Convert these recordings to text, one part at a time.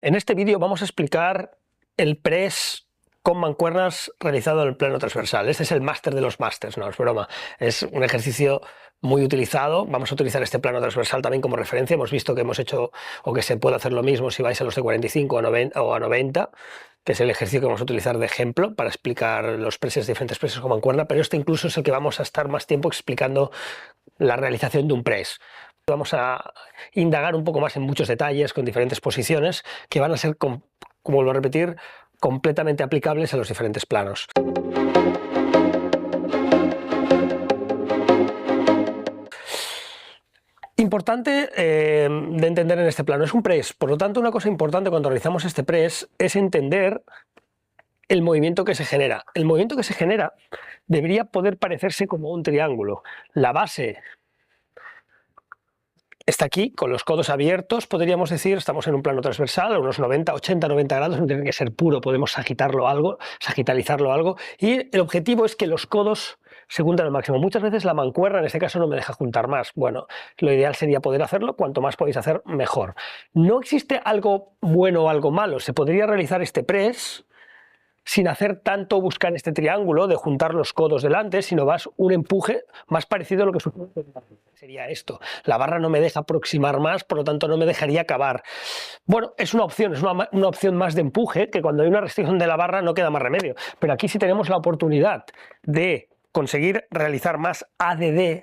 En este vídeo vamos a explicar el press con mancuernas realizado en el plano transversal. Este es el máster de los másters, no es broma. Es un ejercicio muy utilizado. Vamos a utilizar este plano transversal también como referencia. Hemos visto que hemos hecho o que se puede hacer lo mismo si vais a los de 45 o a 90, que es el ejercicio que vamos a utilizar de ejemplo para explicar los presses, diferentes presses con mancuerna, pero este incluso es el que vamos a estar más tiempo explicando la realización de un press. Vamos a indagar un poco más en muchos detalles con diferentes posiciones que van a ser, como vuelvo a repetir, completamente aplicables a los diferentes planos. Importante de entender en este plano, es un press, por lo tanto una cosa importante cuando realizamos este press es entender el movimiento que se genera. El movimiento que se genera debería poder parecerse como un triángulo. La base está aquí, con los codos abiertos, podríamos decir, estamos en un plano transversal, a unos 90, 80, 90 grados, no tiene que ser puro, podemos sagitalizarlo algo, y el objetivo es que los codos se juntan al máximo. Muchas veces la mancuerna, en este caso, no me deja juntar más. Bueno, lo ideal sería poder hacerlo, cuanto más podéis hacer, mejor. No existe algo bueno o algo malo, se podría realizar este press sin hacer tanto buscar este triángulo de juntar los codos delante, sino vas un empuje más parecido a lo que sería esto. La barra no me deja aproximar más, por lo tanto no me dejaría acabar. Bueno, es una opción, es una opción más de empuje, que cuando hay una restricción de la barra no queda más remedio. Pero aquí sí tenemos la oportunidad de conseguir realizar más ADD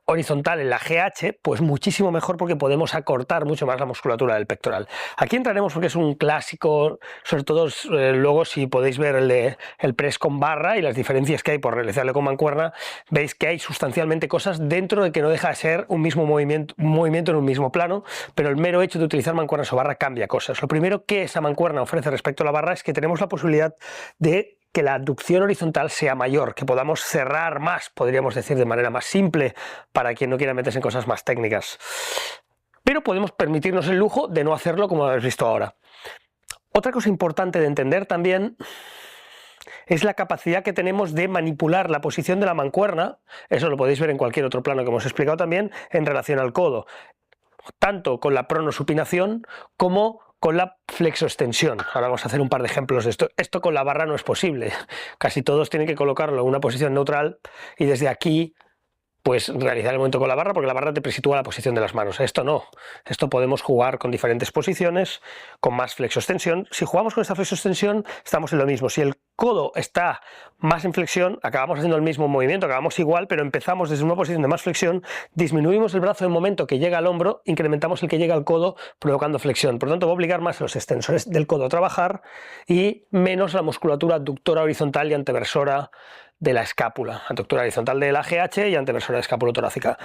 horizontal en la GH, pues muchísimo mejor porque podemos acortar mucho más la musculatura del pectoral. Aquí entraremos porque es un clásico, sobre todo luego si podéis ver el press con barra y las diferencias que hay por realizarlo con mancuerna, veis que hay sustancialmente cosas dentro de que no deja de ser un mismo movimiento en un mismo plano, pero el mero hecho de utilizar mancuernas o barra cambia cosas. Lo primero que esa mancuerna ofrece respecto a la barra es que tenemos la posibilidad de que la abducción horizontal sea mayor, que podamos cerrar más, podríamos decir de manera más simple, para quien no quiera meterse en cosas más técnicas. Pero podemos permitirnos el lujo de no hacerlo como habéis visto ahora. Otra cosa importante de entender también es la capacidad que tenemos de manipular la posición de la mancuerna, eso lo podéis ver en cualquier otro plano que hemos explicado también, en relación al codo, tanto con la pronosupinación como con la flexoextensión. Ahora vamos a hacer un par de ejemplos de esto. Esto con la barra no es posible. Casi todos tienen que colocarlo en una posición neutral y desde aquí pues realizar el movimiento con la barra, porque la barra te presitúa la posición de las manos. Esto no. Esto podemos jugar con diferentes posiciones, con más flexoextensión. Si jugamos con esta flexoextensión, estamos en lo mismo. Si el codo está más en flexión, acabamos haciendo el mismo movimiento, acabamos igual, pero empezamos desde una posición de más flexión, disminuimos el brazo en el momento que llega al hombro, incrementamos el que llega al codo, provocando flexión. Por lo tanto, va a obligar más a los extensores del codo a trabajar y menos la musculatura abductora horizontal y anteversora de la escápula, abductora horizontal de la GH y anteversora de escapulotorácica.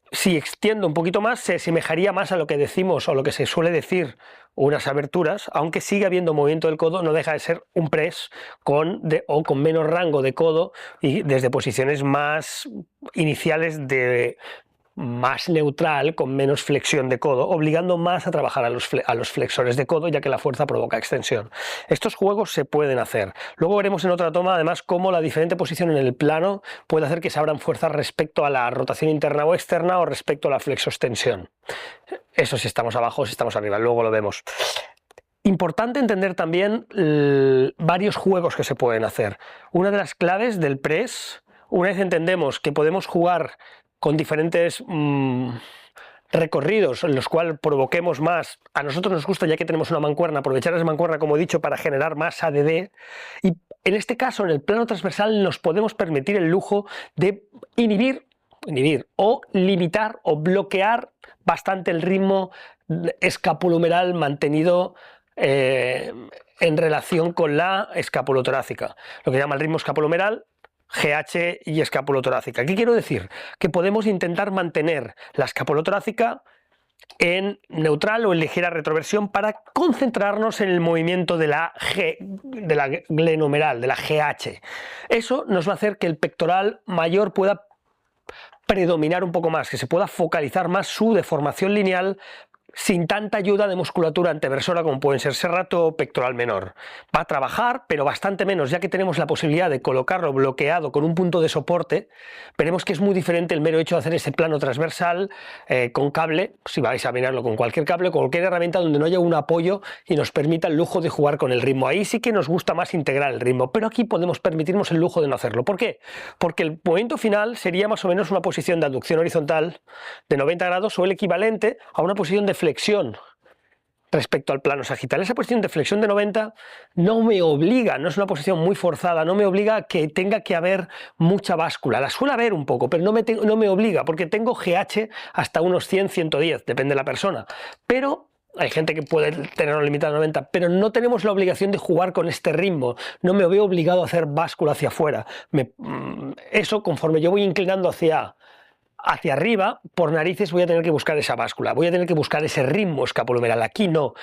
Si extiendo un poquito más, se asemejaría más a lo que decimos o lo que se suele decir unas aberturas, aunque sigue habiendo movimiento del codo, no deja de ser un press con menos rango de codo y desde posiciones más iniciales de más neutral, con menos flexión de codo, obligando más a trabajar a los flexores de codo, ya que la fuerza provoca extensión. Estos juegos se pueden hacer. Luego veremos en otra toma, además, cómo la diferente posición en el plano puede hacer que se abran fuerzas respecto a la rotación interna o externa o respecto a la flexoextensión. Eso si estamos abajo o si estamos arriba, luego lo vemos. Importante entender también varios juegos que se pueden hacer. Una de las claves del press, una vez entendemos que podemos jugar con diferentes recorridos en los cuales provoquemos más, a nosotros nos gusta, ya que tenemos una mancuerna, aprovechar esa mancuerna, como he dicho, para generar más ADD, y en este caso, en el plano transversal, nos podemos permitir el lujo de inhibir o limitar o bloquear bastante el ritmo escapulohumeral mantenido en relación con la escapulotorácica, lo que llama el ritmo escapulohumeral, GH y escapulotorácica. ¿Qué quiero decir? Que podemos intentar mantener la escapulotorácica en neutral o en ligera retroversión para concentrarnos en el movimiento de la glenohumeral, de la GH. Eso nos va a hacer que el pectoral mayor pueda predominar un poco más, que se pueda focalizar más su deformación lineal sin tanta ayuda de musculatura anteversora como pueden ser serrato o pectoral menor. Va a trabajar, pero bastante menos, ya que tenemos la posibilidad de colocarlo bloqueado con un punto de soporte. Veremos que es muy diferente el mero hecho de hacer ese plano transversal con cable, si vais a mirarlo con cualquier cable, con cualquier herramienta donde no haya un apoyo y nos permita el lujo de jugar con el ritmo. Ahí sí que nos gusta más integrar el ritmo, pero aquí podemos permitirnos el lujo de no hacerlo. ¿Por qué? Porque el movimiento final sería más o menos una posición de aducción horizontal de 90 grados o el equivalente a una posición de flexión respecto al plano sagital. Esa posición de flexión de 90 no me obliga, no es una posición muy forzada, no me obliga a que tenga que haber mucha báscula. La suele haber un poco, pero no me obliga, porque tengo GH hasta unos 100, 110, depende de la persona. Pero hay gente que puede tenerlo limitado a 90, pero no tenemos la obligación de jugar con este ritmo. No me veo obligado a hacer báscula hacia afuera. Eso, conforme yo voy inclinando hacia arriba, por narices voy a tener que buscar esa báscula, voy a tener que buscar ese ritmo escapulohumeral. Aquí no.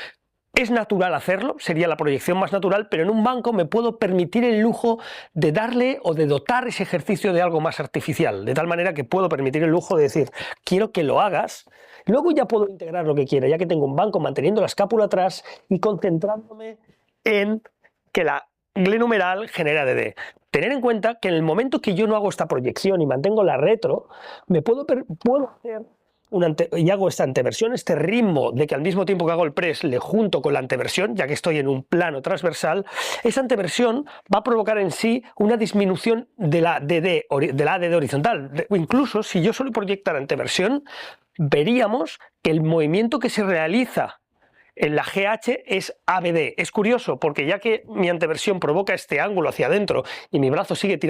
Es natural hacerlo, sería la proyección más natural, pero en un banco me puedo permitir el lujo de darle o de dotar ese ejercicio de algo más artificial, de tal manera que puedo permitir el lujo de decir, quiero que lo hagas, luego ya puedo integrar lo que quiera, ya que tengo un banco manteniendo la escápula atrás y concentrándome en que la glenohumeral genera DD. Tener en cuenta que en el momento que yo no hago esta proyección y mantengo la retro, me puedo hacer y hago esta anteversión, este ritmo de que al mismo tiempo que hago el press le junto con la anteversión, ya que estoy en un plano transversal, esa anteversión va a provocar en sí una disminución de la ADD horizontal. Incluso si yo solo proyectara anteversión, veríamos que el movimiento que se realiza en la GH es ABD. Es curioso porque ya que mi anteversión provoca este ángulo hacia adentro y mi brazo sigue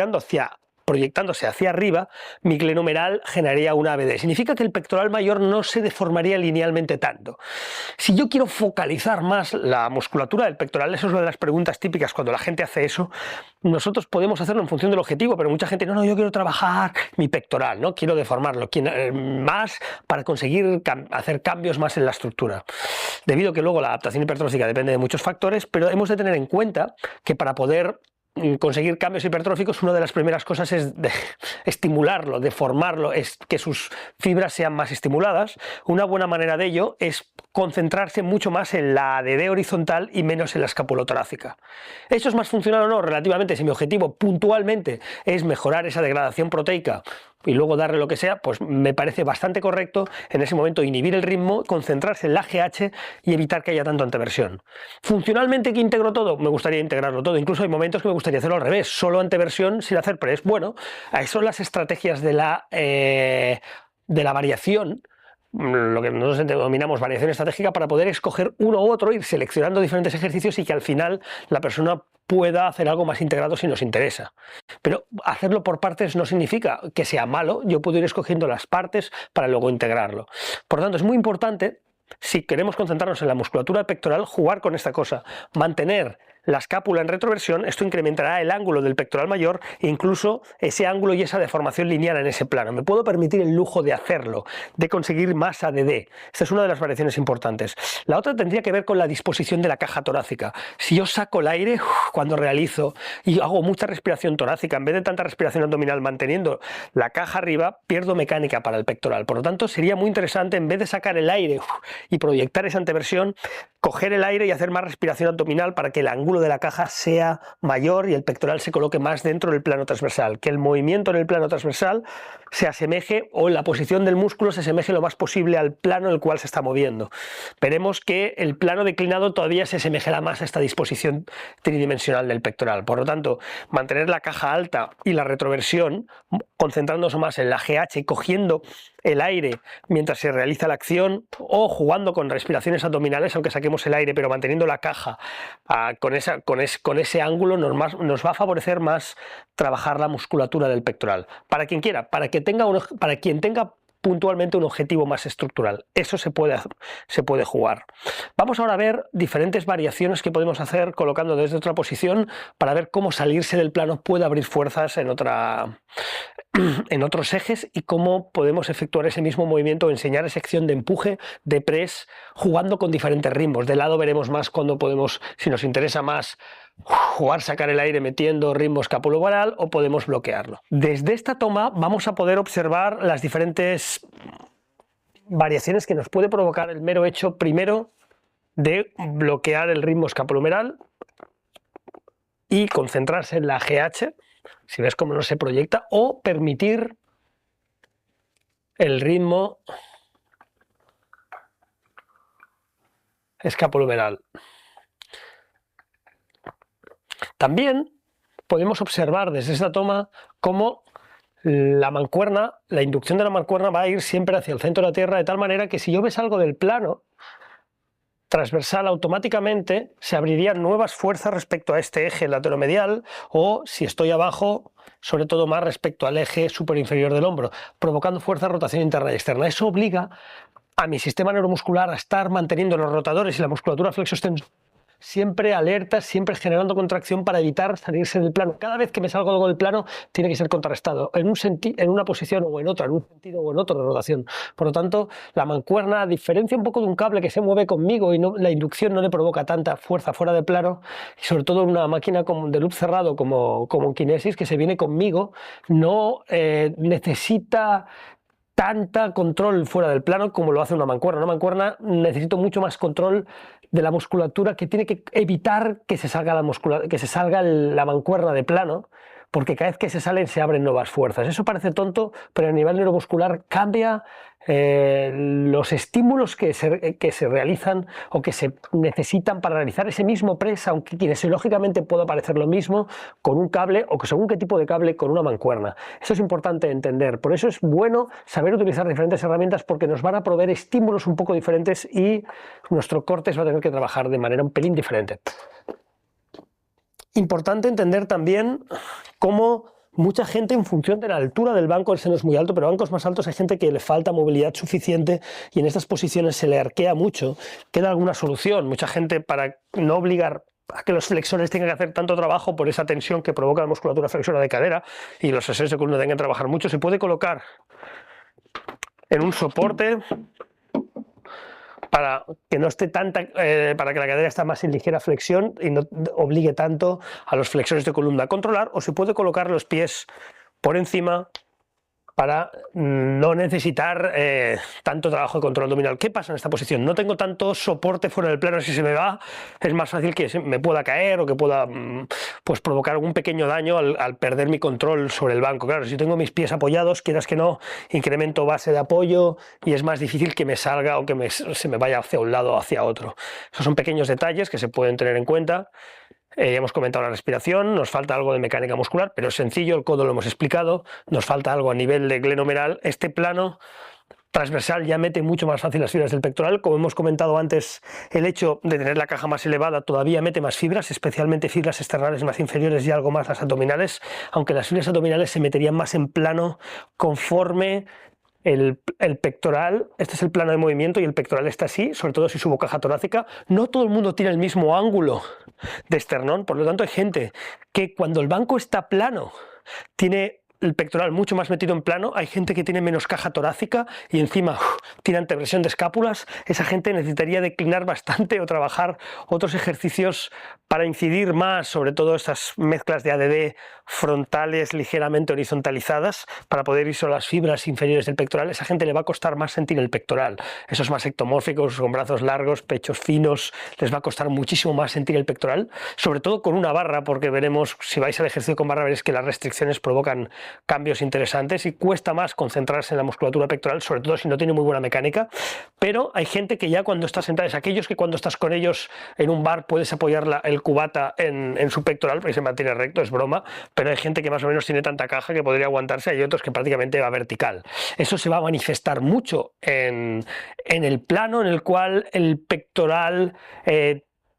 proyectándose hacia arriba, mi glenohumeral generaría una ABD. Significa que el pectoral mayor no se deformaría linealmente tanto. Si yo quiero focalizar más la musculatura del pectoral, eso es una de las preguntas típicas cuando la gente hace eso, nosotros podemos hacerlo en función del objetivo, pero mucha gente, no, yo quiero trabajar mi pectoral, no quiero deformarlo, más para conseguir hacer cambios más en la estructura. Debido a que luego la adaptación hipertrófica depende de muchos factores, pero hemos de tener en cuenta que para poder conseguir cambios hipertróficos, una de las primeras cosas es estimularlo, deformarlo, es que sus fibras sean más estimuladas. Una buena manera de ello es concentrarse mucho más en la ADD horizontal y menos en la escapulotorácica. ¿Eso es más funcional o no? Relativamente, si mi objetivo puntualmente es mejorar esa degradación proteica y luego darle lo que sea, pues me parece bastante correcto en ese momento inhibir el ritmo, concentrarse en la GH y evitar que haya tanto anteversión. Funcionalmente, ¿que integro todo? Me gustaría integrarlo todo, incluso hay momentos que me gustaría hacerlo al revés, solo anteversión sin hacer press. Bueno, ahí son las estrategias de la variación, lo que nosotros denominamos variación estratégica, para poder escoger uno u otro, ir seleccionando diferentes ejercicios y que al final la persona pueda hacer algo más integrado si nos interesa. Pero hacerlo por partes no significa que sea malo, yo puedo ir escogiendo las partes para luego integrarlo. Por lo tanto, es muy importante, si queremos concentrarnos en la musculatura pectoral, jugar con esta cosa, mantener la escápula en retroversión. Esto incrementará el ángulo del pectoral mayor e incluso ese ángulo y esa deformación lineal en ese plano. Me puedo permitir el lujo de hacerlo, de conseguir más ADD. Esta es una de las variaciones importantes. La otra tendría que ver con la disposición de la caja torácica. Si yo saco el aire cuando realizo y hago mucha respiración torácica, en vez de tanta respiración abdominal manteniendo la caja arriba, pierdo mecánica para el pectoral. Por lo tanto, sería muy interesante, en vez de sacar el aire y proyectar esa anteversión, coger el aire y hacer más respiración abdominal para que el ángulo de la caja sea mayor y el pectoral se coloque más dentro del plano transversal, que el movimiento en el plano transversal se asemeje, o la posición del músculo se asemeje lo más posible al plano en el cual se está moviendo. Veremos que el plano declinado todavía se asemejará más a esta disposición tridimensional del pectoral. Por lo tanto, mantener la caja alta y la retroversión, concentrándose más en la GH y cogiendo el aire mientras se realiza la acción, o jugando con respiraciones abdominales, aunque saquemos el aire, pero manteniendo la caja con ese ángulo, nos va a favorecer más trabajar la musculatura del pectoral. Para quien quiera, para quien tenga puntualmente un objetivo más estructural. Eso se puede jugar. Vamos ahora a ver diferentes variaciones que podemos hacer colocando desde otra posición para ver cómo salirse del plano puede abrir fuerzas en otros ejes y cómo podemos efectuar ese mismo movimiento, enseñar esa acción de empuje, de press, jugando con diferentes ritmos. De lado veremos más cuando podemos, si nos interesa más, jugar, sacar el aire metiendo ritmo escapulohumeral, o podemos bloquearlo. Desde esta toma vamos a poder observar las diferentes variaciones que nos puede provocar el mero hecho, primero, de bloquear el ritmo escapulohumeral y concentrarse en la GH, si ves cómo no se proyecta, o permitir el ritmo escapulohumeral. También podemos observar desde esta toma cómo la mancuerna, la inducción de la mancuerna va a ir siempre hacia el centro de la Tierra, de tal manera que si yo me salgo del plano transversal, automáticamente se abrirían nuevas fuerzas respecto a este eje lateromedial, o si estoy abajo, sobre todo más respecto al eje superinferior del hombro, provocando fuerza de rotación interna y externa. Eso obliga a mi sistema neuromuscular a estar manteniendo los rotadores y la musculatura flexo-extensor siempre alertas, siempre generando contracción para evitar salirse del plano. Cada vez que me salgo algo del plano tiene que ser contrarrestado en una posición o en otra, en un sentido o en otro de rotación. Por lo tanto, la mancuerna, a diferencia un poco de un cable que se mueve conmigo y la inducción no le provoca tanta fuerza fuera de plano, y sobre todo en una máquina de loop cerrado como Kinesis, que se viene conmigo, no necesita tanta control fuera del plano como lo hace una mancuerna. Una mancuerna necesita mucho más control de la musculatura, que tiene que evitar que se salga la mancuerna de plano, porque cada vez que se salen se abren nuevas fuerzas. Eso parece tonto, pero a nivel neuromuscular cambia los estímulos que se realizan o que se necesitan para realizar ese mismo press, aunque kinesiológicamente pueda parecer lo mismo con un cable o que según qué tipo de cable con una mancuerna. Eso es importante entender. Por eso es bueno saber utilizar diferentes herramientas, porque nos van a proveer estímulos un poco diferentes y nuestro córtex va a tener que trabajar de manera un pelín diferente. Importante entender también cómo mucha gente, en función de la altura del banco, el seno es muy alto, pero bancos más altos hay gente que le falta movilidad suficiente y en estas posiciones se le arquea mucho. ¿Queda alguna solución? Mucha gente, para no obligar a que los flexores tengan que hacer tanto trabajo por esa tensión que provoca la musculatura flexora de cadera y los extensos de columna tengan que trabajar mucho, se puede colocar en un soporte para que no esté para que la cadera esté más en ligera flexión y no obligue tanto a los flexores de columna a controlar, o se puede colocar los pies por encima para no necesitar tanto trabajo de control abdominal. ¿Qué pasa en esta posición? No tengo tanto soporte fuera del plano. Si se me va, es más fácil que me pueda caer o que pueda pues provocar algún pequeño daño al perder mi control sobre el banco. Claro, si tengo mis pies apoyados, quieras que no, incremento base de apoyo y es más difícil que me salga o que se me vaya hacia un lado o hacia otro. Esos son pequeños detalles que se pueden tener en cuenta. Hemos comentado la respiración, nos falta algo de mecánica muscular, pero es sencillo, el codo lo hemos explicado, nos falta algo a nivel de glenohumeral. Este plano transversal ya mete mucho más fácil las fibras del pectoral. Como hemos comentado antes, el hecho de tener la caja más elevada todavía mete más fibras, especialmente fibras externales más inferiores y algo más las abdominales, aunque las fibras abdominales se meterían más en plano conforme el pectoral. Este es el plano de movimiento y el pectoral está así, sobre todo si subo caja torácica. No todo el mundo tiene el mismo ángulo de esternón, por lo tanto hay gente que cuando el banco está plano tiene el pectoral mucho más metido en plano, hay gente que tiene menos caja torácica y encima tiene anteversión de escápulas. Esa gente necesitaría declinar bastante o trabajar otros ejercicios para incidir más, sobre todo estas mezclas de ADD frontales ligeramente horizontalizadas, para poder ir sobre las fibras inferiores del pectoral. Esa gente le va a costar más sentir el pectoral. Esos más ectomórficos, con brazos largos, pechos finos, les va a costar muchísimo más sentir el pectoral, sobre todo con una barra, porque veremos, si vais al ejercicio con barra, veréis que las restricciones provocan cambios interesantes y cuesta más concentrarse en la musculatura pectoral, sobre todo si no tiene muy buena mecánica. Pero hay gente que ya cuando estás sentada, es aquellos que cuando estás con ellos en un bar puedes apoyar el cubata en su pectoral porque se mantiene recto, es broma, pero hay gente que más o menos tiene tanta caja que podría aguantarse, hay otros que prácticamente va vertical. Eso se va a manifestar mucho en el plano en el cual el pectoral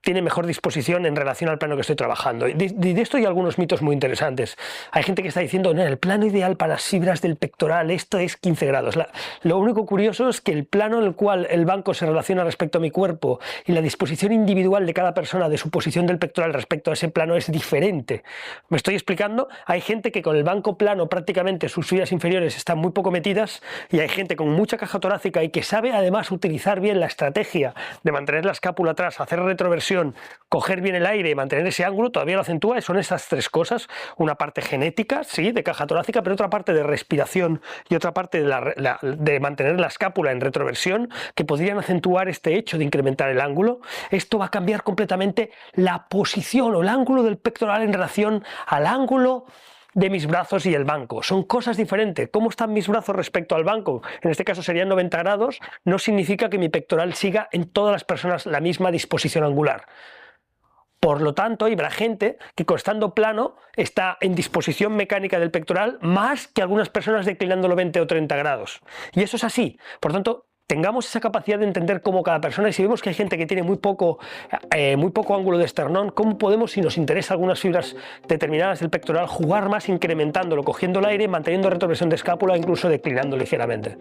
tiene mejor disposición en relación al plano que estoy trabajando. De esto hay algunos mitos muy interesantes. Hay gente que está diciendo, no, el plano ideal para las fibras del pectoral, esto es 15 grados. Lo único curioso es que el plano en el cual el banco se relaciona respecto a mi cuerpo y la disposición individual de cada persona de su posición del pectoral respecto a ese plano es diferente. ¿Me estoy explicando? Hay gente que con el banco plano prácticamente sus fibras inferiores están muy poco metidas y hay gente con mucha caja torácica y que sabe además utilizar bien la estrategia de mantener la escápula atrás, hacer retroversión respiración, coger bien el aire y mantener ese ángulo, todavía lo acentúa. Son estas tres cosas, una parte genética, sí, de caja torácica, pero otra parte de respiración y otra parte de mantener la escápula en retroversión, que podrían acentuar este hecho de incrementar el ángulo. Esto va a cambiar completamente la posición o el ángulo del pectoral en relación al ángulo de mis brazos y el banco. Son cosas diferentes. ¿Cómo están mis brazos respecto al banco? En este caso serían 90 grados, no significa que mi pectoral siga en todas las personas la misma disposición angular. Por lo tanto, habrá gente que estando plano está en disposición mecánica del pectoral más que algunas personas declinándolo 20 o 30 grados. Y eso es así. Por tanto, tengamos esa capacidad de entender cómo cada persona, y si vemos que hay gente que tiene muy poco ángulo de esternón, cómo podemos, si nos interesa algunas fibras determinadas del pectoral, jugar más incrementándolo, cogiendo el aire, manteniendo retroversión de escápula, incluso declinando ligeramente.